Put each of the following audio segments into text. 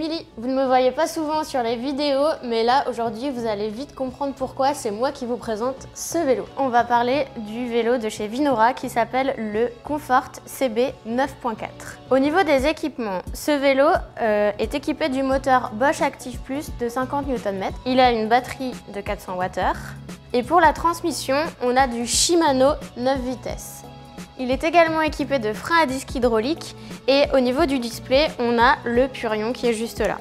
Émilie. Vous ne me voyez pas souvent sur les vidéos, mais là aujourd'hui vous allez vite comprendre pourquoi c'est moi qui vous présente ce vélo. On va parler du vélo de chez Vinora qui s'appelle le Comfort CB 9.4. Au niveau des équipements, ce vélo est équipé du moteur Bosch Active Plus de 50 Nm. Il a une batterie de 400 Wh. Et pour la transmission, on a du Shimano 9 vitesses. Il est également équipé de freins à disque hydrauliques et au niveau du display, on a le Purion qui est juste là.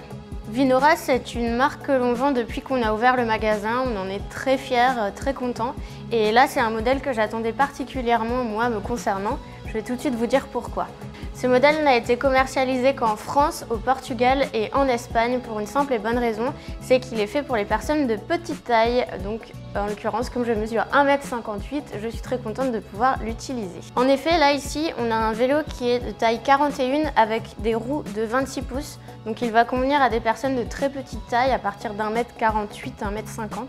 Vinora, c'est une marque que l'on vend depuis qu'on a ouvert le magasin. On en est très fiers, très contents. Et là, c'est un modèle que j'attendais particulièrement, moi, me concernant. Je vais tout de suite vous dire pourquoi. Ce modèle n'a été commercialisé qu'en France, au Portugal et en Espagne pour une simple et bonne raison, c'est qu'il est fait pour les personnes de petite taille. Donc, en l'occurrence, comme je mesure 1,58 m, je suis très contente de pouvoir l'utiliser. En effet, là, ici, on a un vélo qui est de taille 41 avec des roues de 26 pouces. Donc, il va convenir à des personnes de très petite taille, à partir d'1,48 m, 1,50 m.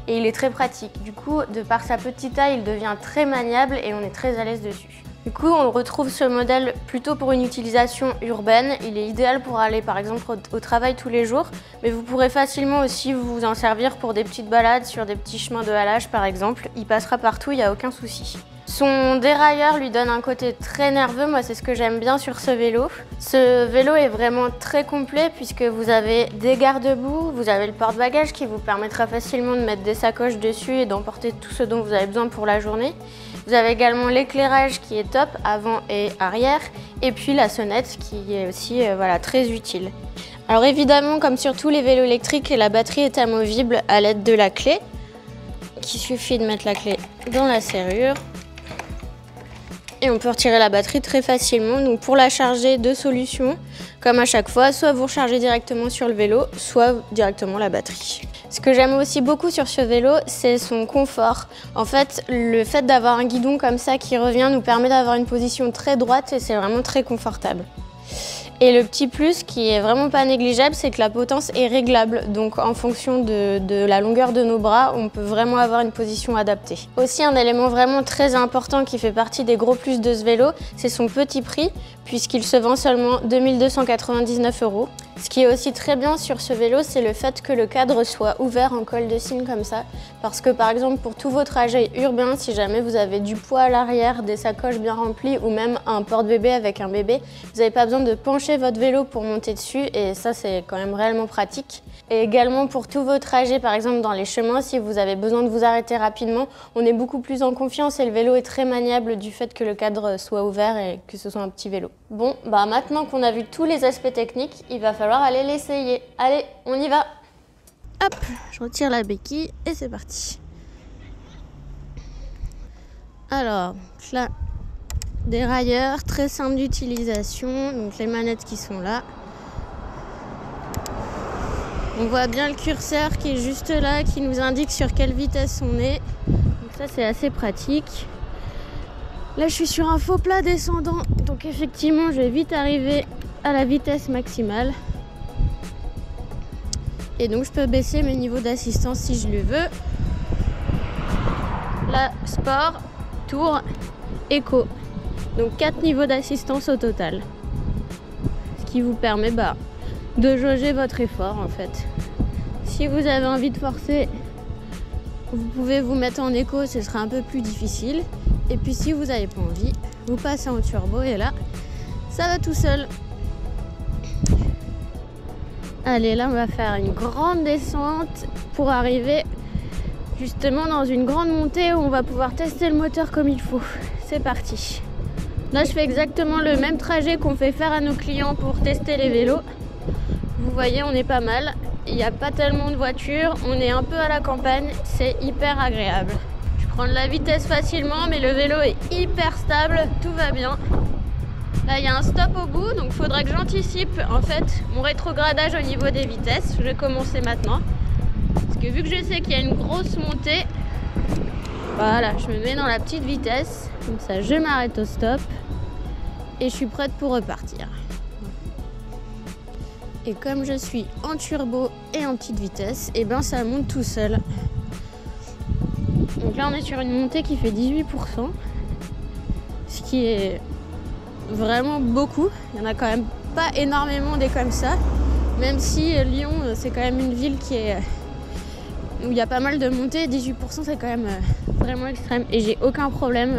Et il est très pratique. Du coup, de par sa petite taille, il devient très maniable et on est très à l'aise dessus. Du coup, on retrouve ce modèle plutôt pour une utilisation urbaine. Il est idéal pour aller par exemple au travail tous les jours, mais vous pourrez facilement aussi vous en servir pour des petites balades sur des petits chemins de halage par exemple. Il passera partout, il n'y a aucun souci. Son dérailleur lui donne un côté très nerveux, moi c'est ce que j'aime bien sur ce vélo. Ce vélo est vraiment très complet puisque vous avez des garde-boue, vous avez le porte-bagages qui vous permettra facilement de mettre des sacoches dessus et d'emporter tout ce dont vous avez besoin pour la journée. Vous avez également l'éclairage qui est top, avant et arrière, et puis la sonnette qui est aussi voilà, très utile. Alors évidemment, comme sur tous les vélos électriques, la batterie est amovible à l'aide de la clé. Il suffit de mettre la clé dans la serrure. Et on peut retirer la batterie très facilement. Donc pour la charger, deux solutions, comme à chaque fois, soit vous rechargez directement sur le vélo, soit directement la batterie. Ce que j'aime aussi beaucoup sur ce vélo, c'est son confort. En fait, le fait d'avoir un guidon comme ça qui revient nous permet d'avoir une position très droite et c'est vraiment très confortable. Et le petit plus qui est vraiment pas négligeable, c'est que la potence est réglable. Donc en fonction de la longueur de nos bras, on peut vraiment avoir une position adaptée. Aussi un élément vraiment très important qui fait partie des gros plus de ce vélo, c'est son petit prix, puisqu'il se vend seulement 2 299 €. Ce qui est aussi très bien sur ce vélo, c'est le fait que le cadre soit ouvert en col de cygne comme ça. Parce que par exemple, pour tous vos trajets urbains, si jamais vous avez du poids à l'arrière, des sacoches bien remplies ou même un porte-bébé avec un bébé, vous n'avez pas besoin de pencher votre vélo pour monter dessus et ça, c'est quand même réellement pratique. Et également pour tous vos trajets, par exemple dans les chemins, si vous avez besoin de vous arrêter rapidement, on est beaucoup plus en confiance et le vélo est très maniable du fait que le cadre soit ouvert et que ce soit un petit vélo. Bon, bah maintenant qu'on a vu tous les aspects techniques, il va falloir aller l'essayer. Allez, on y va! Hop, je retire la béquille et c'est parti. Alors, là, dérailleur, très simple d'utilisation, donc les manettes qui sont là. On voit bien le curseur qui est juste là, qui nous indique sur quelle vitesse on est. Donc ça, c'est assez pratique. Là, je suis sur un faux plat descendant, donc effectivement, je vais vite arriver à la vitesse maximale. Et donc, je peux baisser mes niveaux d'assistance si je le veux. Là, sport, tour, éco. Donc 4 niveaux d'assistance au total. Ce qui vous permet de jauger votre effort en fait. Si vous avez envie de forcer, vous pouvez vous mettre en éco, ce sera un peu plus difficile. Et puis si vous n'avez pas envie, vous passez en turbo et là, ça va tout seul. Allez, là on va faire une grande descente pour arriver justement dans une grande montée où on va pouvoir tester le moteur comme il faut. C'est parti. Là, je fais exactement le même trajet qu'on fait faire à nos clients pour tester les vélos. Vous voyez, on est pas mal. Il n'y a pas tellement de voitures. On est un peu à la campagne. C'est hyper agréable. Je prends de la vitesse facilement, mais le vélo est hyper stable. Tout va bien. Là, il y a un stop au bout, donc il faudra que j'anticipe en fait mon rétrogradage au niveau des vitesses. Je vais commencer maintenant. Parce que vu que je sais qu'il y a une grosse montée, voilà, je me mets dans la petite vitesse. Comme ça, je m'arrête au stop. Et je suis prête pour repartir. Et comme je suis en turbo et en petite vitesse, et ben ça monte tout seul. Donc là on est sur une montée qui fait 18%, ce qui est vraiment beaucoup. Il n'y en a quand même pas énormément des comme ça, Même si Lyon, c'est quand même une ville où il y a pas mal de montées, 18% c'est quand même vraiment extrême. Et j'ai aucun problème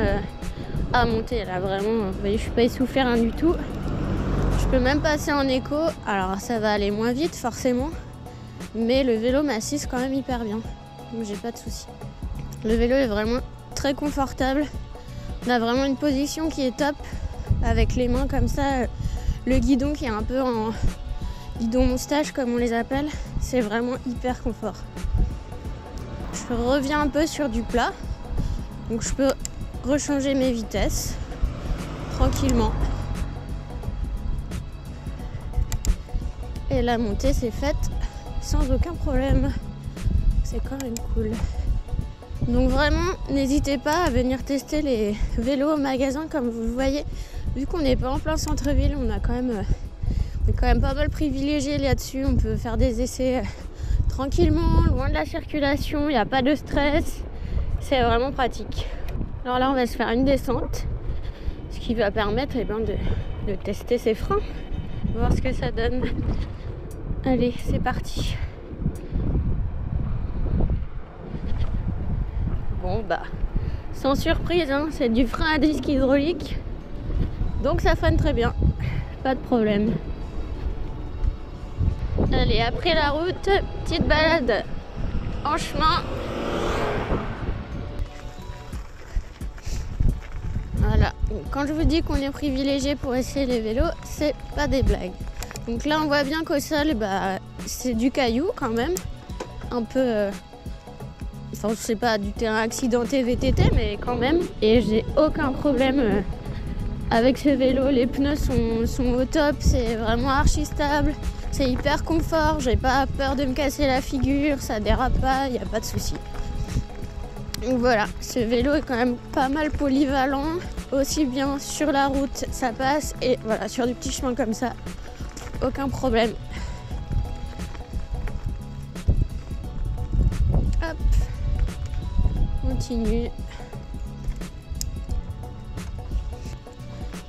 à monter là, vraiment. Vous voyez, je suis pas essoufflée, rien du tout. Je peux même passer en éco. Alors ça va aller moins vite forcément, mais le vélo m'assiste quand même hyper bien. Donc j'ai pas de soucis. Le vélo est vraiment très confortable. On a vraiment une position qui est top, avec les mains comme ça. Le guidon qui est un peu en guidon moustache comme on les appelle, c'est vraiment hyper confort. Je reviens un peu sur du plat, donc je peux rechanger mes vitesses tranquillement. Et la montée c'est faite sans aucun problème. C'est quand même cool. Donc vraiment, n'hésitez pas à venir tester les vélos au magasin comme vous le voyez. Vu qu'on n'est pas en plein centre-ville, on est quand même pas mal privilégié là-dessus. On peut faire des essais tranquillement, loin de la circulation, il n'y a pas de stress. C'est vraiment pratique. Alors là, on va se faire une descente, ce qui va permettre de tester ses freins, voir ce que ça donne. Allez, c'est parti. Bon bah, sans surprise, hein, c'est du frein à disque hydraulique, donc ça freine très bien, pas de problème. Allez, après la route, petite balade en chemin. Voilà, quand je vous dis qu'on est privilégié pour essayer les vélos, c'est pas des blagues. Donc là on voit bien qu'au sol, bah, c'est du caillou quand même, un peu... Enfin, je sais pas, du terrain accidenté VTT, mais quand même. Et j'ai aucun problème avec ce vélo. Les pneus sont au top, c'est vraiment archi stable. C'est hyper confort, j'ai pas peur de me casser la figure, ça dérape pas, y a pas de souci. Donc voilà, ce vélo est quand même pas mal polyvalent. Aussi bien sur la route, ça passe. Et voilà, sur des petits chemins comme ça, aucun problème. Hop. Continue.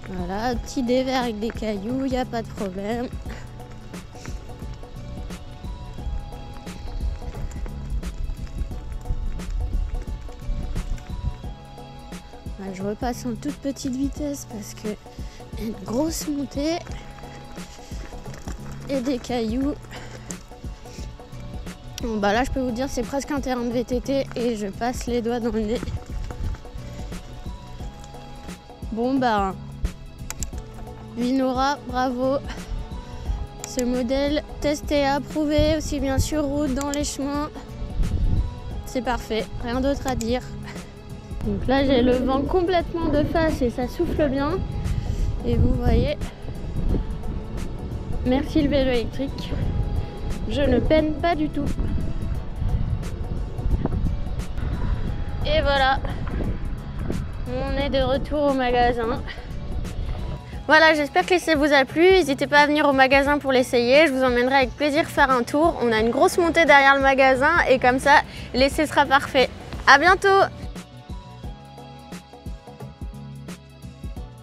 Voilà, petit dévers avec des cailloux, il n'y a pas de problème. Là, je repasse en toute petite vitesse parce que y a une grosse montée et des cailloux. Bon bah là je peux vous dire c'est presque un terrain de VTT et je passe les doigts dans le nez. Bon bah Vinora, bravo. Ce modèle testé et approuvé aussi bien sur route, dans les chemins. C'est parfait, rien d'autre à dire. Donc là j'ai le vent complètement de face et ça souffle bien. Et vous voyez, merci le vélo électrique. Je ne peine pas du tout. Et voilà, on est de retour au magasin. Voilà, j'espère que l'essai vous a plu. N'hésitez pas à venir au magasin pour l'essayer. Je vous emmènerai avec plaisir faire un tour. On a une grosse montée derrière le magasin et comme ça, l'essai sera parfait. À bientôt!